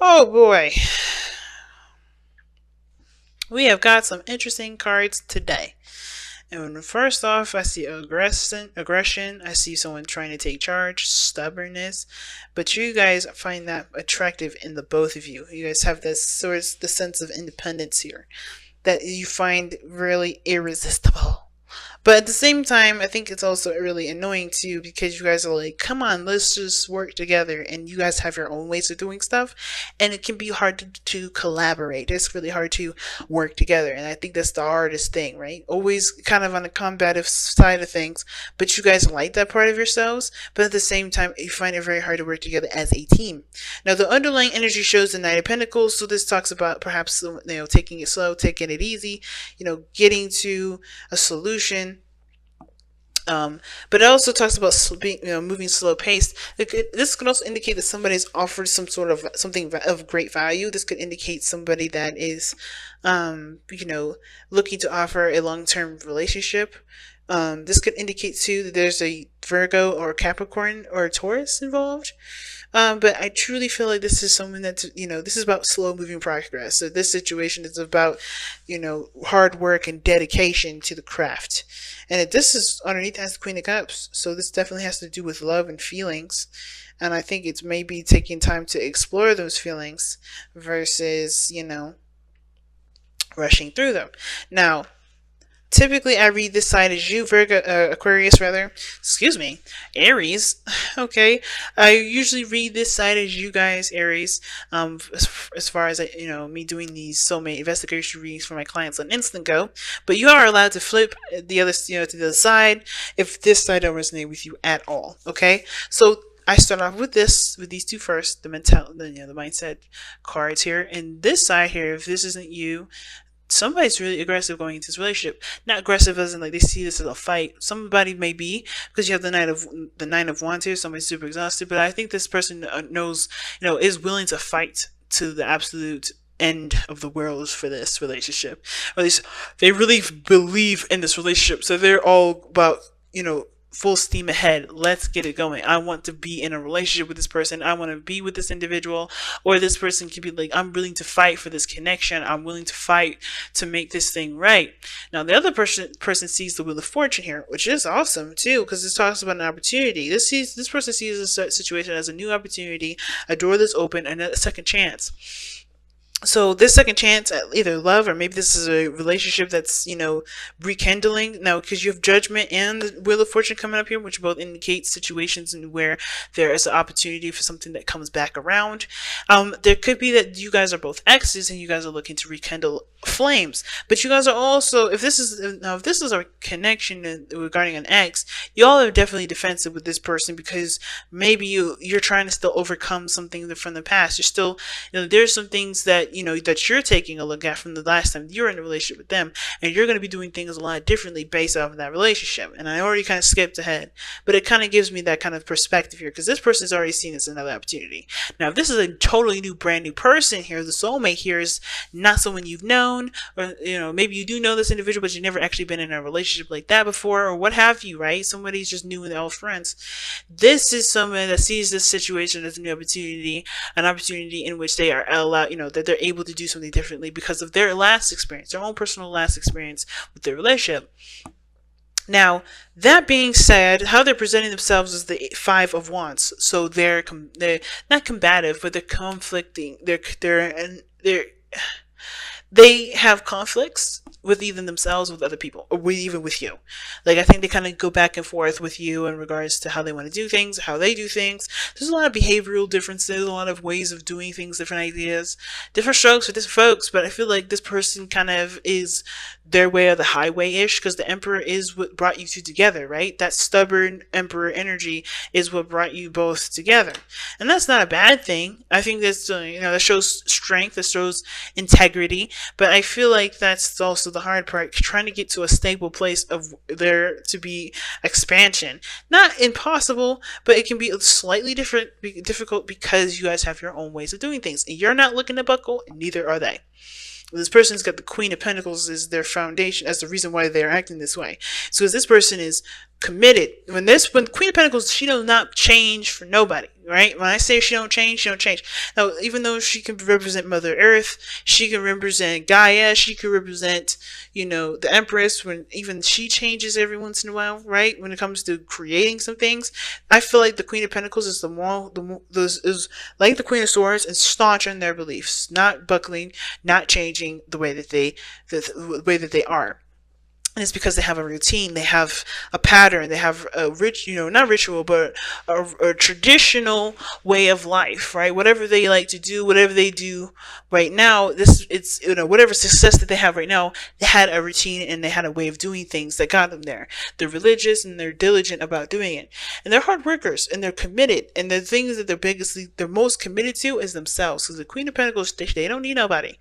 Oh boy, we have got some interesting cards today. And first off, I see aggression. I see someone trying to take charge, stubbornness. But you guys find that attractive in the both of you. You guys have this sort of the sense of independence here that you find really irresistible. But at the same time, I think it's also really annoying too because you guys are like, come on, let's just work together. And you guys have your own ways of doing stuff. And it can be hard to collaborate. It's really hard to work together. And I think that's the hardest thing, right? Always kind of on the combative side of things. But you guys like that part of yourselves. But at the same time, you find it very hard to work together as a team. Now, the underlying energy shows the Knight of Pentacles. So this talks about perhaps, taking it slow, taking it easy, getting to a solution. But it also talks about being, moving slow paced. This could also indicate that somebody's offered some sort of something of great value. This could indicate somebody that is, looking to offer a long term relationship. This could indicate too that there's a Virgo or Capricorn or Taurus involved. But I truly feel like this is something that's, this is about slow moving progress. So this situation is about, hard work and dedication to the craft. And this is underneath as the Queen of Cups. So this definitely has to do with love and feelings. And I think it's maybe taking time to explore those feelings versus, rushing through them. Now, typically, I read this side as you, Virgo, Aquarius, rather. Excuse me, Aries. Okay, I usually read this side as you guys, Aries. As far as me doing these soulmate investigation readings for my clients on Instant Go, but you are allowed to flip the other, to the other side if this side don't resonate with you at all. Okay, so I start off with these two first, the mindset cards here, and this side here. If this isn't you, somebody's really aggressive going into this relationship. Not aggressive as in like they see this as a fight. Somebody may be, because you have the nine of wands here. Somebody's super exhausted, but I think this person knows, is willing to fight to the absolute end of the world for this relationship. Or at least they really believe in this relationship, so they're all about, full steam ahead. Let's get it going. I want to be in a relationship with this person. I want to be with this individual. Or this person could be like, I'm willing to fight for this connection. I'm willing to fight to make this thing right. Now, the other person sees the Wheel of Fortune here, which is awesome too, because this talks about an opportunity. This person sees this situation as a new opportunity, a door that's open, and a second chance. So this second chance at either love, or maybe this is a relationship that's, rekindling. Now, because you have Judgment and the Wheel of Fortune coming up here, which both indicate situations in where there is an opportunity for something that comes back around. There could be that you guys are both exes and you guys are looking to rekindle flames. But you guys are also, if this is a connection regarding an ex, y'all are definitely defensive with this person because maybe you're trying to still overcome something from the past. You're still, there's some things that that you're taking a look at from the last time you're in a relationship with them, and you're going to be doing things a lot differently based off of that relationship. And I already kind of skipped ahead, but it kind of gives me that kind of perspective here because this person's already seen this as another opportunity. Now, if this is a totally new, brand new person here, the soulmate here is not someone you've known, or maybe you do know this individual, but you've never actually been in a relationship like that before, or what have you, right? Somebody's just new and they're all friends. This is someone that sees this situation as a new opportunity, an opportunity in which they are allowed, that they're able to do something differently because of their last experience, their own personal last experience with their relationship. Now, that being said, how they're presenting themselves is the Five of Wands. So they're not combative, but they're conflicting. They have conflicts with even themselves, with other people, or even with you. Like, I think they kind of go back and forth with you in regards to how they want to do things, how they do things. There's a lot of behavioral differences, a lot of ways of doing things, different ideas, different strokes for different folks. But I feel like this person kind of is their way of the highway-ish, because the Emperor is what brought you two together, right? That stubborn Emperor energy is what brought you both together. And that's not a bad thing. I think that's, that shows strength, that shows integrity. But I feel like that's also the hard part, trying to get to a stable place of there to be expansion. Not impossible, but it can be slightly difficult because you guys have your own ways of doing things. And you're not looking to buckle, and neither are they. This person's got the Queen of Pentacles as their foundation, as the reason why they're acting this way. So as this person is committed, when Queen of Pentacles, she does not change for nobody. right? When I say she don't change, she don't change. Now, even though she can represent Mother Earth, she can represent Gaia, she can represent, the Empress, when even she changes every once in a while, right? When it comes to creating some things, I feel like the Queen of Pentacles is is like the Queen of Swords, and staunch in their beliefs, not buckling, not changing the way that they are. And it's because they have a routine, they have a pattern, they have a not ritual, but a traditional way of life, right? Whatever they like to do, whatever they do right now, it's whatever success that they have right now, they had a routine and they had a way of doing things that got them there. They're religious and they're diligent about doing it, and they're hard workers and they're committed. And the things that they're most committed to is themselves. Because the Queen of Pentacles, they don't need nobody.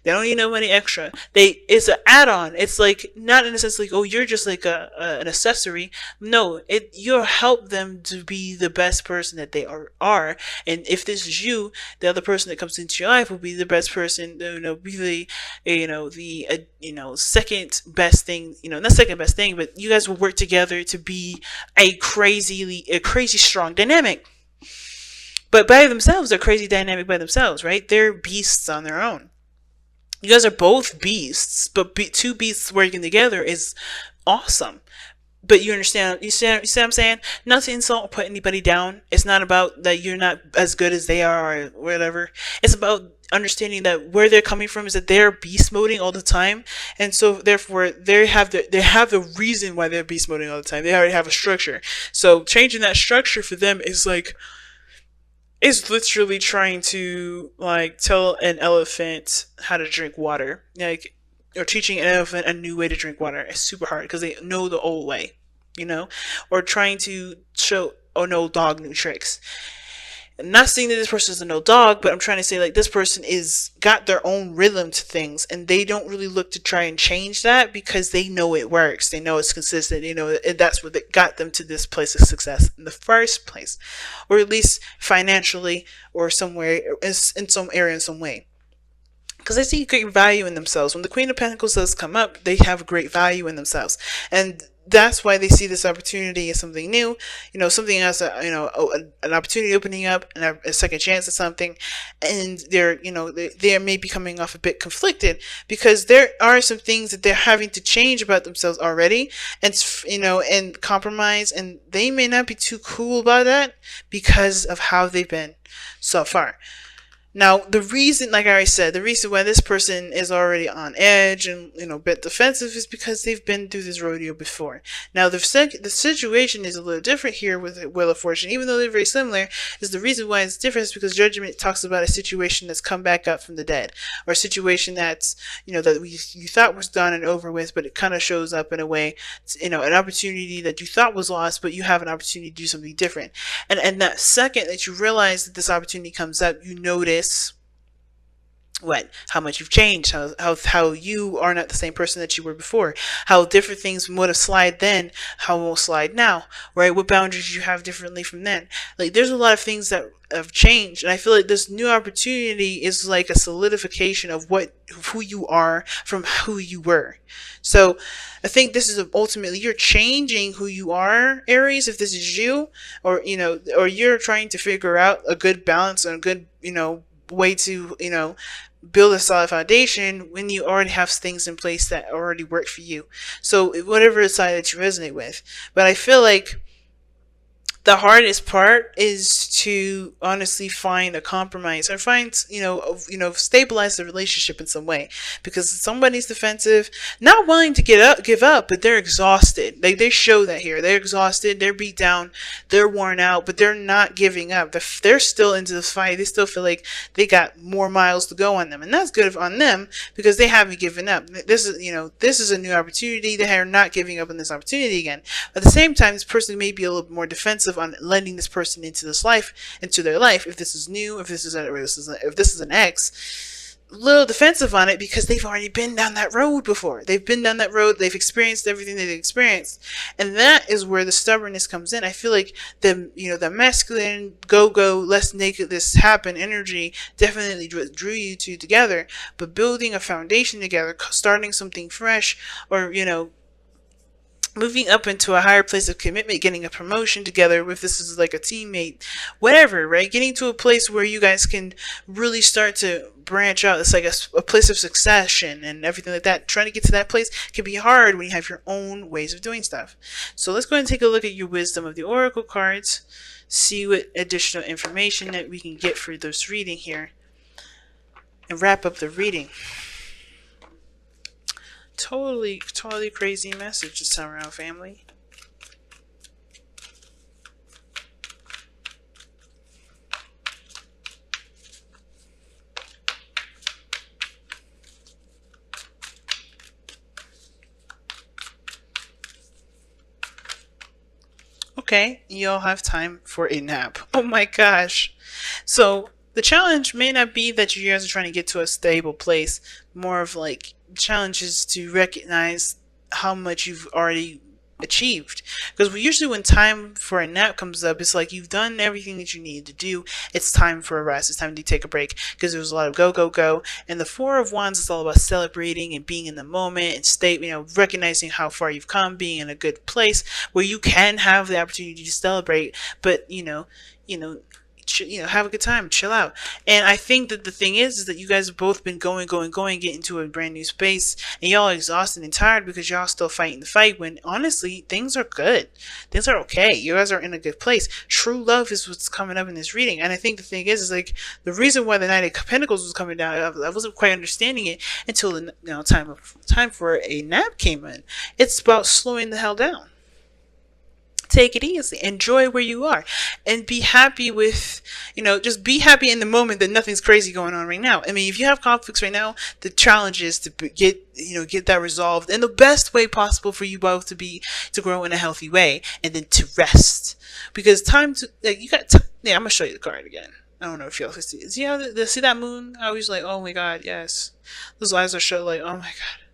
They don't need nobody extra. It's an add-on. It's like, not in a sense like, oh, you're just like an accessory. No, you'll help them to be the best person that they are. And if this is you, the other person that comes into your life will be the best person. Be the second best thing. Not second best thing, but you guys will work together to be a crazy strong dynamic. But by themselves, they're crazy dynamic by themselves, right? They're beasts on their own. You guys are both beasts, but two beasts working together is awesome. But you understand, you see what I'm saying? Not to insult or put anybody down. It's not about that you're not as good as they are or whatever. It's about understanding that where they're coming from is that they're beast moding all the time. And so therefore they have the reason why they're beast moding all the time. They already have a structure. So changing that structure for them is literally trying to tell an elephant how to drink water, or teaching an elephant a new way to drink water. It's super hard because they know the old way, or trying to show an old dog new tricks. I'm not saying that this person is a no dog, but I'm trying to say this person is got their own rhythm to things, and they don't really look to try and change that because they know it works. They know it's consistent. That's what got them to this place of success in the first place, or at least financially, or somewhere in some area in some way. Because they see great value in themselves. When the Queen of Pentacles does come up, they have great value in themselves, and that's why they see this opportunity as something new, something else, an opportunity opening up and a second chance at something. And they may be coming off a bit conflicted because there are some things that they're having to change about themselves already, and compromise, and they may not be too cool about that because of how they've been so far. Now, the reason, like I already said, the reason why this person is already on edge and, a bit defensive is because they've been through this rodeo before. Now, the situation is a little different here with the Wheel of Fortune, even though they're very similar. Is the reason why it's different is because Judgment talks about a situation that's come back up from the dead, or a situation that's, that you thought was done and over with, but it kind of shows up in a way, an opportunity that you thought was lost, but you have an opportunity to do something different. And that second that you realize that this opportunity comes up, you notice how much you've changed, how you are not the same person that you were before, how different things would have slide then, how will slide now, right? What boundaries you have differently from then. There's a lot of things that have changed, and I feel like this new opportunity is like a solidification of who you are from who you were. So I think this is ultimately, you're changing who you are, Aries, if this is you, or you're trying to figure out a good balance and a good way to build a solid foundation when you already have things in place that already work for you. So whatever side that you resonate with. But I feel like the hardest part is to honestly find a compromise, or find, stabilize the relationship in some way, because somebody's defensive, not willing to give up, but they're exhausted. They show that here. They're exhausted, they're beat down, they're worn out, but they're not giving up. They're still into the fight. They still feel like they got more miles to go on them, and that's good on them because they haven't given up. This is a new opportunity. They are not giving up on this opportunity again. At the same time, this person may be a little more defensive on letting this person into their life. If this is new, if this is an ex, a little defensive on it because they've already been down that road before. They've been down that road. They've experienced everything they've experienced, and that is where the stubbornness comes in. I feel like the masculine go let's make this happen energy definitely drew you two together. But building a foundation together, starting something fresh, or moving up into a higher place of commitment, getting a promotion together, if this is like a teammate, whatever, right? Getting to a place where you guys can really start to branch out. It's like a place of succession and everything like that. Trying to get to that place can be hard when you have your own ways of doing stuff. So let's go ahead and take a look at your wisdom of the oracle cards, see what additional information that we can get for this reading here, and wrap up the reading. Totally crazy message this time around, family. Okay, you'll have time for a nap. Oh my gosh. So the challenge may not be that you guys are trying to get to a stable place. More of like challenge is to recognize how much you've already achieved. Because usually when time for a nap comes up, it's like you've done everything that you need to do. It's time for a rest. It's time to take a break because there's a lot of go, go, go. And the Four of Wands is all about celebrating and being in the moment and recognizing how far you've come, being in a good place where you can have the opportunity to celebrate, but have a good time, chill out. And I think that the thing is that you guys have both been going, get into a brand new space, and y'all are exhausted and tired because y'all still fighting the fight when honestly things are good. Things are okay. You guys are in a good place. True love is what's coming up in this reading. And I think the thing is like the reason why the Knight of Pentacles was coming down, I wasn't quite understanding it until the time for a nap came in. It's about slowing the hell down. Take it easy, enjoy where you are, and be happy with, just be happy in the moment that nothing's crazy going on right now. I mean, if you have conflicts right now, the challenge is to get that resolved in the best way possible for you both to grow in a healthy way, and then to rest. Because I'm gonna show you the card again. I don't know if y'all can see it. See that moon? I was like, oh my god, yes. Those eyes are shut like, oh my god.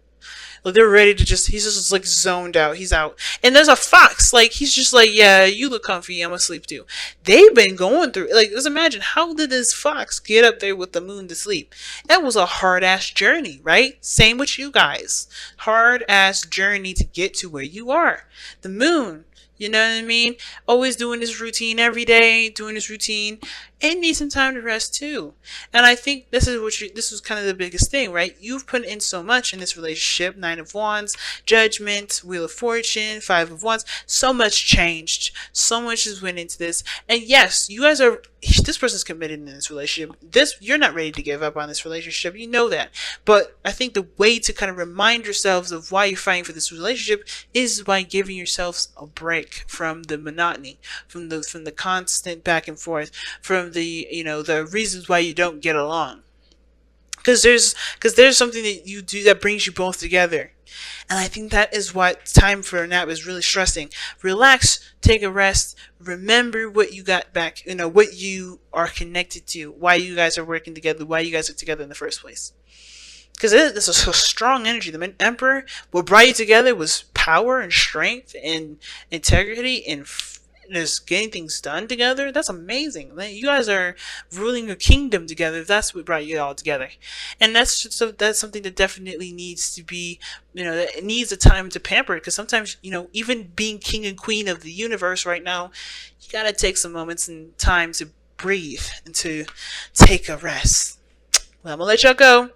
Like they're ready to he's just like zoned out. He's out. And there's a fox. Like he's just like, yeah, you look comfy. I'm asleep too. They've been going through, like, just imagine, how did this fox get up there with the moon to sleep? That was a hard ass journey, right? Same with you guys. Hard ass journey to get to where you are. The moon. You know what I mean? Always doing this routine every day, doing this routine, and need some time to rest too. And I think this is kind of the biggest thing, right? You've put in so much in this relationship. 9 of Wands, Judgment, Wheel of Fortune, 5 of Wands. So much changed. So much has went into this. And yes, this person's committed in this relationship. You're not ready to give up on this relationship. You know that. But I think the way to kind of remind yourselves of why you're fighting for this relationship is by giving yourselves a break from the monotony, from the constant back and forth, from the reasons why you don't get along. Because there's something that you do that brings you both together. And I think that is what time for a nap is really stressing. Relax, take a rest, remember what you got back, what you are connected to, why you guys are working together, why you guys are together in the first place. Because this is a strong energy. The Emperor, what brought you together was power and strength and integrity and just getting things done together. That's amazing. You guys are ruling a kingdom together. That's what brought you all together. And that's something that definitely needs to be, it needs a time to pamper. Because sometimes, even being king and queen of the universe right now, you got to take some moments and time to breathe and to take a rest. Well, I'm going to let y'all go.